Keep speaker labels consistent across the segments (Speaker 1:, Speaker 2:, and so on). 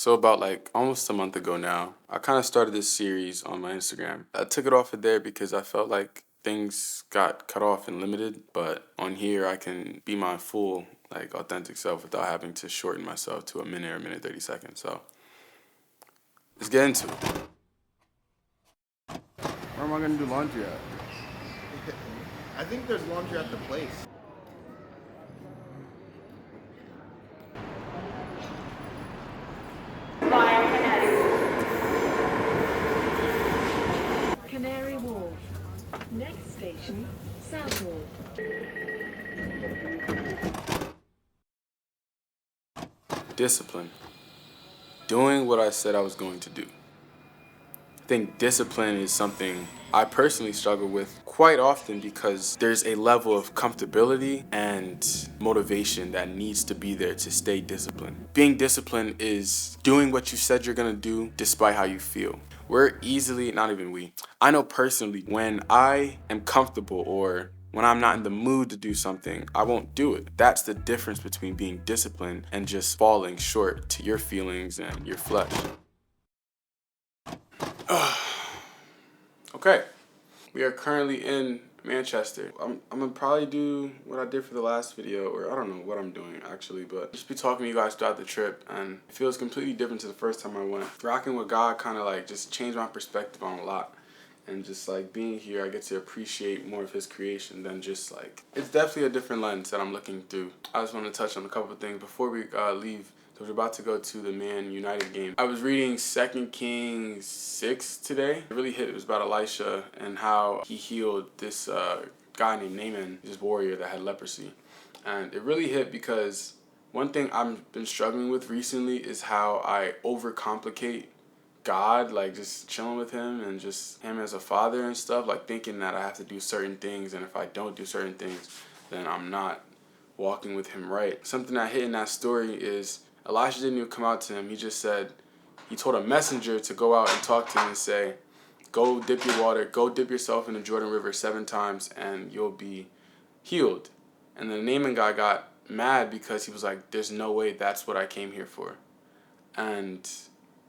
Speaker 1: So about like almost a month ago now, I kind of started this series on my Instagram. I took it off of there because I felt like things got cut off and limited, but on here I can be my full like authentic self without having to shorten myself to a minute or a minute 30 seconds. So let's get into it. Where am I gonna do laundry at?
Speaker 2: I think there's laundry at the place.
Speaker 3: Canary Wharf. Next station, Southall.
Speaker 1: Discipline. Doing what I said I was going to do. I think discipline is something I personally struggle with quite often because there's a level of comfortability and motivation that needs to be there to stay disciplined. Being disciplined is doing what you said you're gonna do despite how you feel. I know personally when I am comfortable or when I'm not in the mood to do something, I won't do it. That's the difference between being disciplined and just falling short to your feelings and your flesh. Okay, we are currently in Manchester. I'm gonna probably do what I did for the last video, or I don't know what I'm doing actually, but just be talking to you guys throughout the trip, and it feels completely different to the first time I went. Rocking with God kind of like just changed my perspective on a lot, and just like being here, I get to appreciate more of His creation than just like, it's definitely a different lens that I'm looking through. I just want to touch on a couple of things before we leave. So we're about to go to the Man United game. I was reading 2 Kings 6 today. It really hit. It was about Elisha and how he healed this guy named Naaman, this warrior that had leprosy. And it really hit because one thing I've been struggling with recently is how I overcomplicate God, like just chilling with Him and just Him as a father and stuff, like thinking that I have to do certain things, and if I don't do certain things, then I'm not walking with Him right. Something that hit in that story is Elisha didn't even come out to him. He just said, he told a messenger to go out and talk to him and say, go dip your water, go dip yourself in the Jordan River 7 times and you'll be healed. And the Naaman guy got mad because he was like, there's no way that's what I came here for. And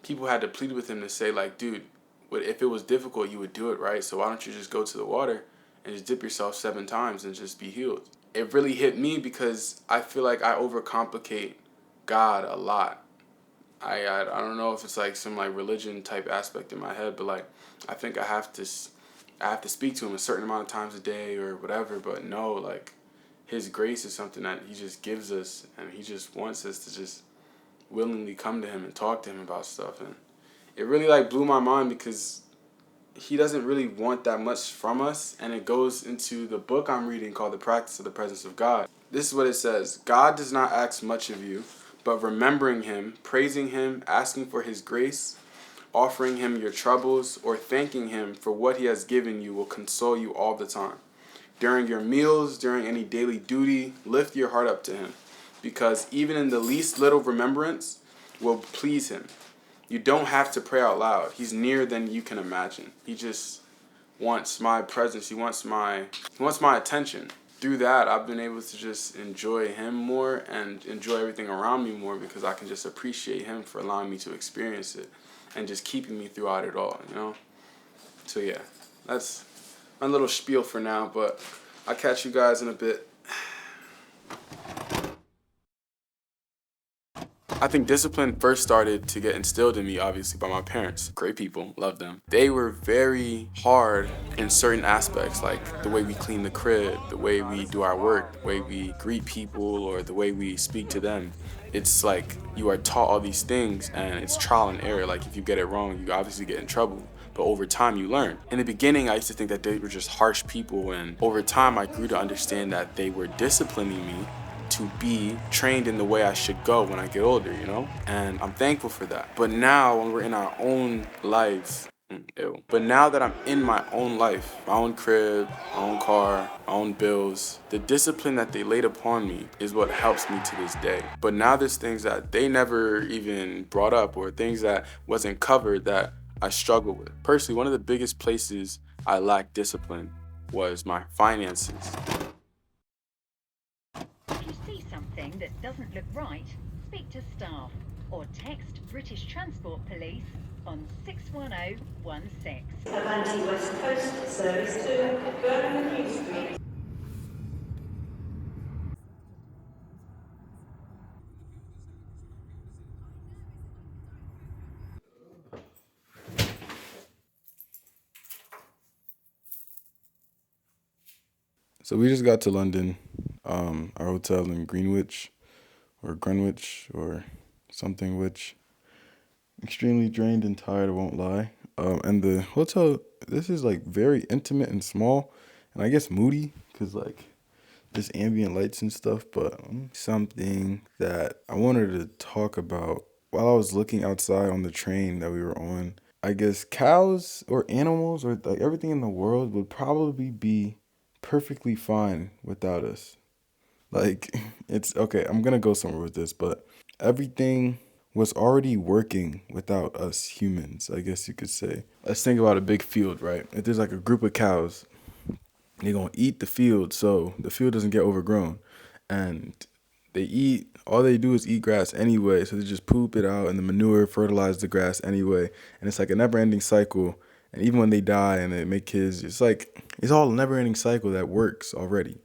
Speaker 1: people had to plead with him to say like, dude, if it was difficult, you would do it, right? So why don't you just go to the water and just dip yourself 7 times and just be healed? It really hit me because I feel like I overcomplicate God a lot. I don't know if it's like some like religion type aspect in my head, but like I think I have to speak to Him a certain amount of times a day or whatever. But no, like His grace is something that He just gives us, and He just wants us to just willingly come to Him and talk to Him about stuff. And it really like blew my mind because He doesn't really want that much from us, and it goes into the book I'm reading called The Practice of the Presence of God. This is what it says: God does not ask much of you, but remembering Him, praising Him, asking for His grace, offering Him your troubles, or thanking Him for what He has given you will console you all the time. During your meals, during any daily duty, lift your heart up to Him, because even in the least little remembrance will please Him. You don't have to pray out loud. He's nearer than you can imagine. He just wants my presence. He wants my attention. Through that, I've been able to just enjoy Him more and enjoy everything around me more because I can just appreciate Him for allowing me to experience it and just keeping me throughout it all, you know? So yeah, that's my little spiel for now, but I'll catch you guys in a bit. I think discipline first started to get instilled in me, obviously, by my parents. Great people, love them. They were very hard in certain aspects, like the way we clean the crib, the way we do our work, the way we greet people, or the way we speak to them. It's like you are taught all these things, and it's trial and error. Like if you get it wrong, you obviously get in trouble. But over time, you learn. In the beginning, I used to think that they were just harsh people, and over time, I grew to understand that they were disciplining me to be trained in the way I should go when I get older, you know? And I'm thankful for that. But now when we're in our own lives, but now that I'm in my own life, my own crib, my own car, my own bills, the discipline that they laid upon me is what helps me to this day. But now there's things that they never even brought up or things that wasn't covered that I struggle with. Personally, one of the biggest places I lacked discipline was my finances.
Speaker 4: If you see something that doesn't look right, speak to staff. or text British Transport Police on 61016.
Speaker 5: Avanti West Coast service to Birmingham New Street.
Speaker 1: So we just got to London, our hotel in Greenwich or something, which extremely drained and tired, I won't lie. And the hotel, this is like very intimate and small, and I guess moody because like there's ambient lights and stuff. But something that I wanted to talk about while I was looking outside on the train that we were on, I guess cows or animals or like everything in the world would probably be perfectly fine without us. Like, it's okay, I'm gonna go somewhere with this, but everything was already working without us humans, I guess you could say. Let's think about a big field, right? If there's like a group of cows, they're gonna eat the field so the field doesn't get overgrown. And all they do is eat grass anyway, so they just poop it out and the manure fertilize the grass anyway. And it's like a never ending cycle. And even when they die and they make kids, it's all a never ending cycle that works already.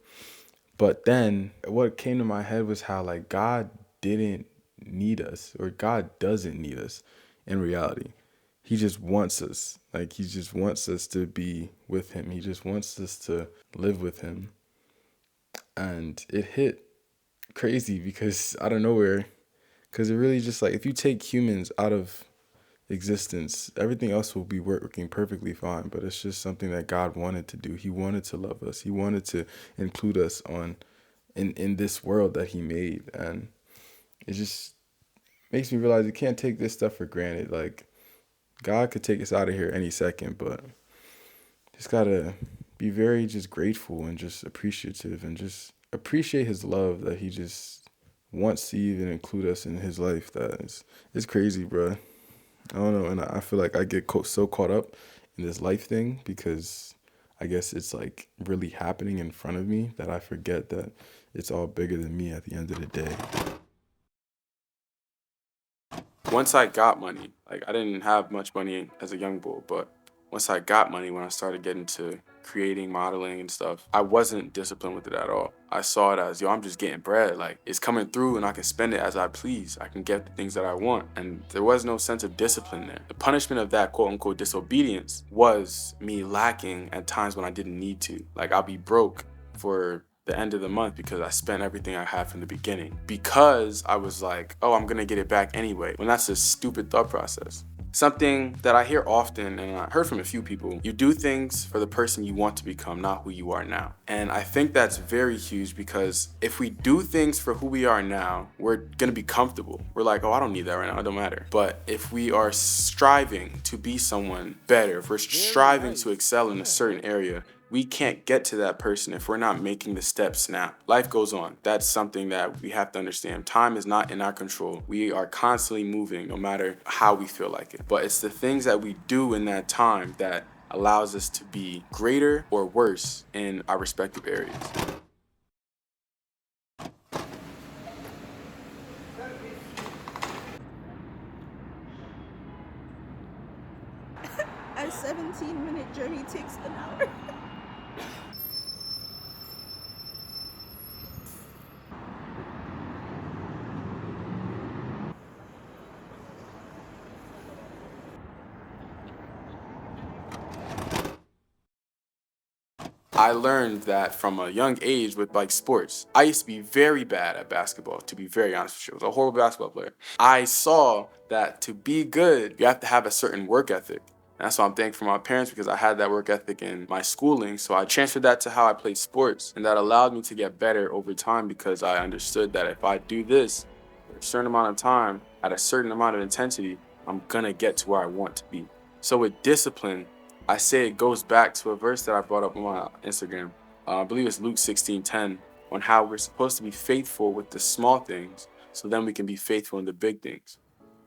Speaker 1: But then what came to my head was how like God didn't need us, or God doesn't need us in reality. He just wants us. Like he just wants us to be with him. He just wants us to live with him. And it hit crazy because out of nowhere, because it really just like if you take humans out of existence, everything else will be working perfectly fine. But it's just something that God wanted to do. He wanted to love us. He wanted to include us in this world that he made. And it just makes me realize you can't take this stuff for granted. Like God could take us out of here any second, but just gotta be very just grateful and just appreciative and just appreciate his love that he just wants to even include us in his life. It's crazy, bro. I don't know, and I feel like I get so caught up in this life thing because I guess it's like really happening in front of me that I forget that it's all bigger than me at the end of the day. Once I got money, like I didn't have much money as a young bull, but once I got money, when I started getting to creating, modeling and stuff, I wasn't disciplined with it at all. I saw it as, yo, I'm just getting bread. Like it's coming through and I can spend it as I please. I can get the things that I want. And there was no sense of discipline there. The punishment of that quote unquote disobedience was me lacking at times when I didn't need to. Like I'll be broke for the end of the month because I spent everything I had from the beginning. Because I was like, oh, I'm gonna get it back anyway. When that's a stupid thought process. Something that I hear often, and I heard from a few people, you do things for the person you want to become, not who you are now. And I think that's very huge because if we do things for who we are now, we're gonna be comfortable. We're like, oh, I don't need that right now, it don't matter. But if we are striving to be someone better, if we're striving to excel in a certain area, we can't get to that person if we're not making the steps now. Life goes on. That's something that we have to understand. Time is not in our control. We are constantly moving no matter how we feel like it. But it's the things that we do in that time that allows us to be greater or worse in our respective areas.
Speaker 6: A 17-minute journey takes an hour.
Speaker 1: I learned that from a young age with like sports. I used to be very bad at basketball, to be very honest with you. I was a horrible basketball player. I saw that to be good, you have to have a certain work ethic. And that's why I'm thankful for my parents because I had that work ethic in my schooling. So I transferred that to how I played sports. And that allowed me to get better over time because I understood that if I do this for a certain amount of time, at a certain amount of intensity, I'm gonna get to where I want to be. So with discipline, I say it goes back to a verse that I brought up on my Instagram. I believe it's Luke 16:10, on how we're supposed to be faithful with the small things so then we can be faithful in the big things.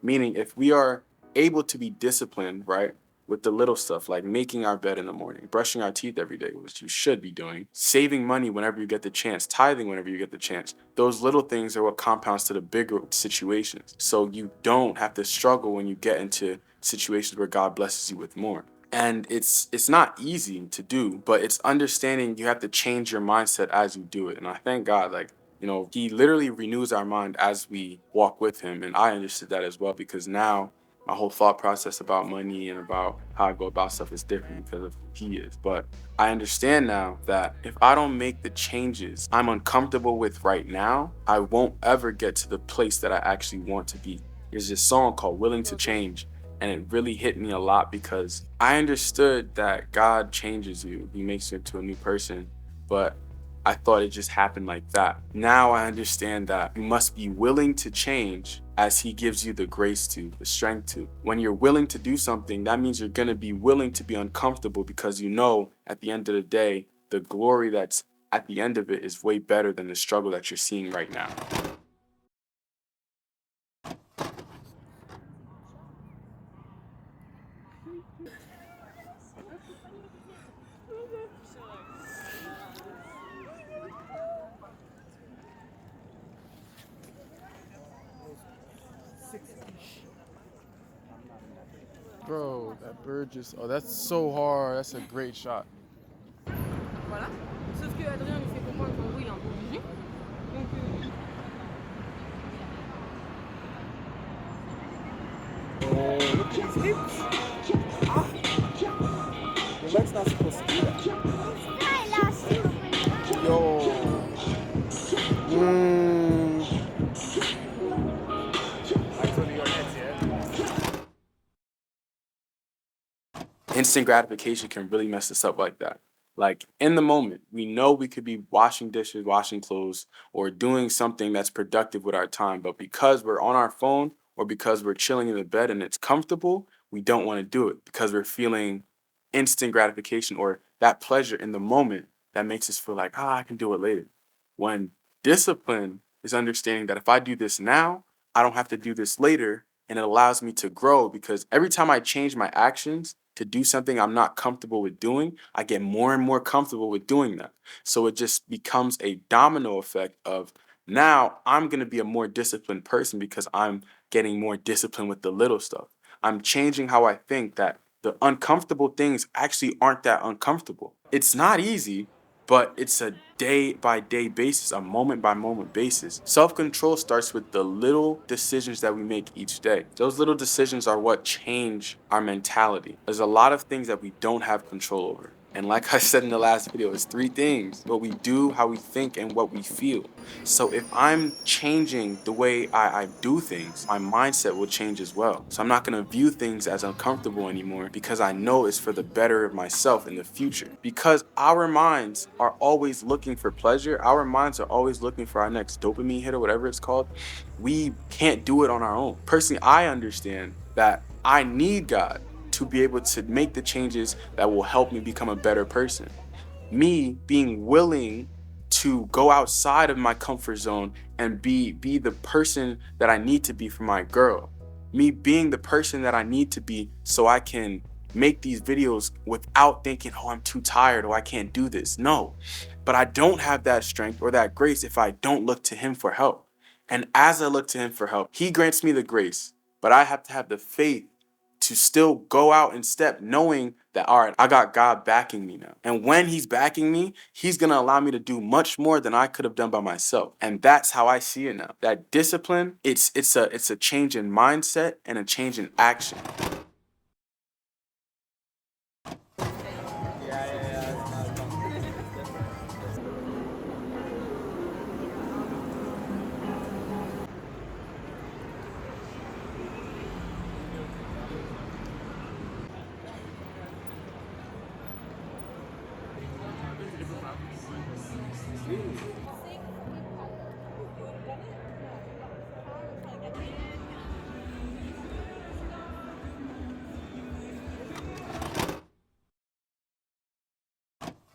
Speaker 1: Meaning if we are able to be disciplined, right, with the little stuff, like making our bed in the morning, brushing our teeth every day, which you should be doing, saving money whenever you get the chance, tithing whenever you get the chance. Those little things are what compounds to the bigger situations. So you don't have to struggle when you get into situations where God blesses you with more. And it's not easy to do, but it's understanding you have to change your mindset as you do it. And I thank God, like, you know, he literally renews our mind as we walk with him. And I understood that as well, because now my whole thought process about money and about how I go about stuff is different because of who he is. But I understand now that if I don't make the changes I'm uncomfortable with right now, I won't ever get to the place that I actually want to be. There's this song called Willing to Change, and it really hit me a lot because I understood that God changes you. He makes you into a new person, but I thought it just happened like that. Now I understand that you must be willing to change as he gives you the grace to, the strength to. When you're willing to do something, that means you're gonna be willing to be uncomfortable, because you know at the end of the day, the glory that's at the end of it is way better than the struggle that you're seeing right now. Bro, that bird just, oh, that's so hard. That's a great shot.
Speaker 7: Voilà. Sauf que Adrien lui fait comprendre qu'en gros il est un peu obligé. Donc
Speaker 1: Oh, look at these hips. Ah. Your leg's not supposed to do that. Yo. I told you your next, yeah? Instant gratification can really mess us up like that. Like, in the moment, we know we could be washing dishes, washing clothes, or doing something that's productive with our time, but because we're on our phone or because we're chilling in the bed and it's comfortable, we don't want to do it because we're feeling instant gratification or that pleasure in the moment that makes us feel like, I can do it later. When discipline is understanding that if I do this now, I don't have to do this later, and it allows me to grow, because every time I change my actions to do something I'm not comfortable with doing, I get more and more comfortable with doing that. So it just becomes a domino effect of, now I'm going to be a more disciplined person because I'm getting more disciplined with the little stuff. I'm changing how I think that the uncomfortable things actually aren't that uncomfortable. It's not easy, but it's a day by day basis, a moment by moment basis. Self-control starts with the little decisions that we make each day. Those little decisions are what change our mentality. There's a lot of things that we don't have control over. And like I said in the last video, it's 3 things: what we do, how we think, and what we feel. So if I'm changing the way I do things, my mindset will change as well. So I'm not gonna view things as uncomfortable anymore, because I know it's for the better of myself in the future. Because our minds are always looking for pleasure. Our minds are always looking for our next dopamine hit or whatever it's called. We can't do it on our own. Personally, I understand that I need God to be able to make the changes that will help me become a better person. Me being willing to go outside of my comfort zone and be the person that I need to be for my girl. Me being the person that I need to be so I can make these videos without thinking, oh, I'm too tired, or I can't do this. No, but I don't have that strength or that grace if I don't look to him for help. And as I look to him for help, he grants me the grace, but I have to have the faith to still go out and step, knowing that, all right, I got God backing me now. And when he's backing me, he's gonna allow me to do much more than I could have done by myself. And that's how I see it now. That discipline, it's a change in mindset and a change in action.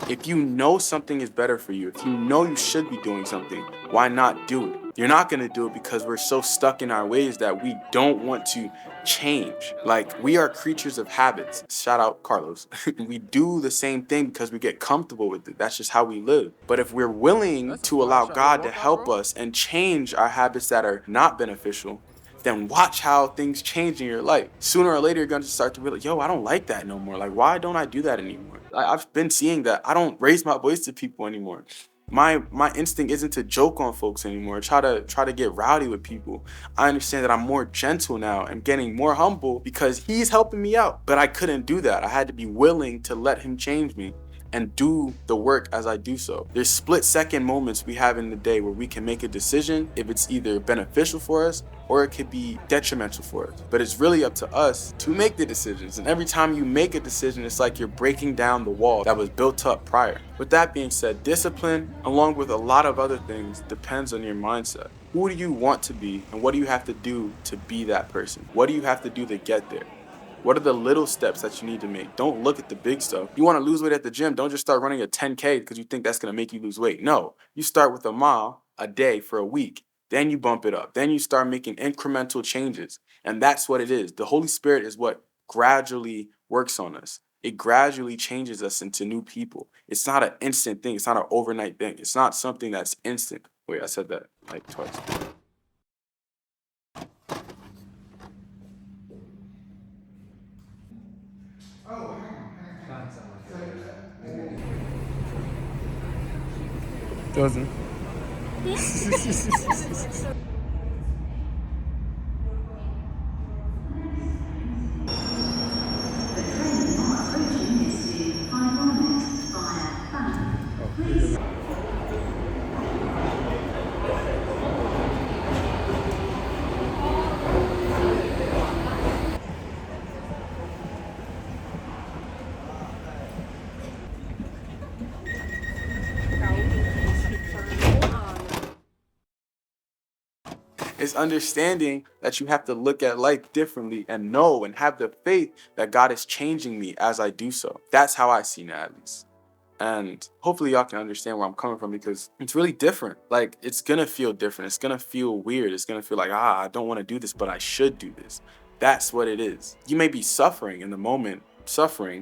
Speaker 1: If you know something is better for you, if you know you should be doing something, why not do it? You're not gonna do it because we're so stuck in our ways that we don't want to change. Like, we are creatures of habits. Shout out Carlos. We do the same thing because we get comfortable with it. That's just how we live. But if we're willing to allow God to help us and change our habits that are not beneficial, then watch how things change in your life. Sooner or later, you're going to start to realize, yo, I don't like that no more. Like, why don't I do that anymore? I've been seeing that I don't raise my voice to people anymore. My instinct isn't to joke on folks anymore, try to get rowdy with people. I understand that I'm more gentle now and getting more humble because he's helping me out. But I couldn't do that. I had to be willing to let him change me and do the work as I do so. There's split-second moments we have in the day where we can make a decision if it's either beneficial for us or it could be detrimental for us. But it's really up to us to make the decisions. And every time you make a decision, it's like you're breaking down the wall that was built up prior. With that being said, discipline, along with a lot of other things, depends on your mindset. Who do you want to be, and what do you have to do to be that person? What do you have to do to get there? What are the little steps that you need to make? Don't look at the big stuff. You want to lose weight at the gym, don't just start running a 10K because you think that's going to make you lose weight. No, you start with a mile a day for a week. Then you bump it up. Then you start making incremental changes. And that's what it is. The Holy Spirit is what gradually works on us. It gradually changes us into new people. It's not an instant thing. It's not an overnight thing. It's not something that's instant. Wait, I said that like twice. Doesn't. It's understanding that you have to look at life differently and know and have the faith that God is changing me as I do so. That's how I see it, at least. And hopefully y'all can understand where I'm coming from because it's really different. Like, it's gonna feel different. It's gonna feel weird. It's gonna feel like, I don't want to do this, but I should do this. That's what it is. You may be suffering in the moment,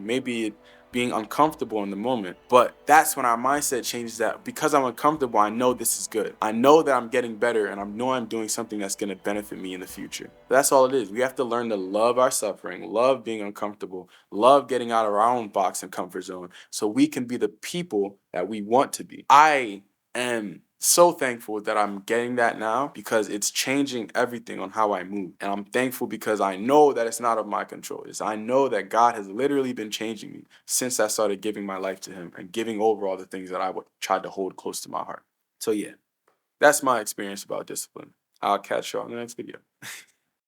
Speaker 1: maybe it being uncomfortable in the moment, but that's when our mindset changes. That because I'm uncomfortable, I know this is good. I know that I'm getting better and I know I'm doing something that's gonna benefit me in the future. That's all it is. We have to learn to love our suffering, love being uncomfortable, love getting out of our own box and comfort zone so we can be the people that we want to be. I am so thankful that I'm getting that now because it's changing everything on how I move. And I'm thankful because I know that it's not of my control. I know that God has literally been changing me since I started giving my life to him and giving over all the things that I tried to hold close to my heart. So yeah, that's my experience about discipline. I'll catch y'all in the next video.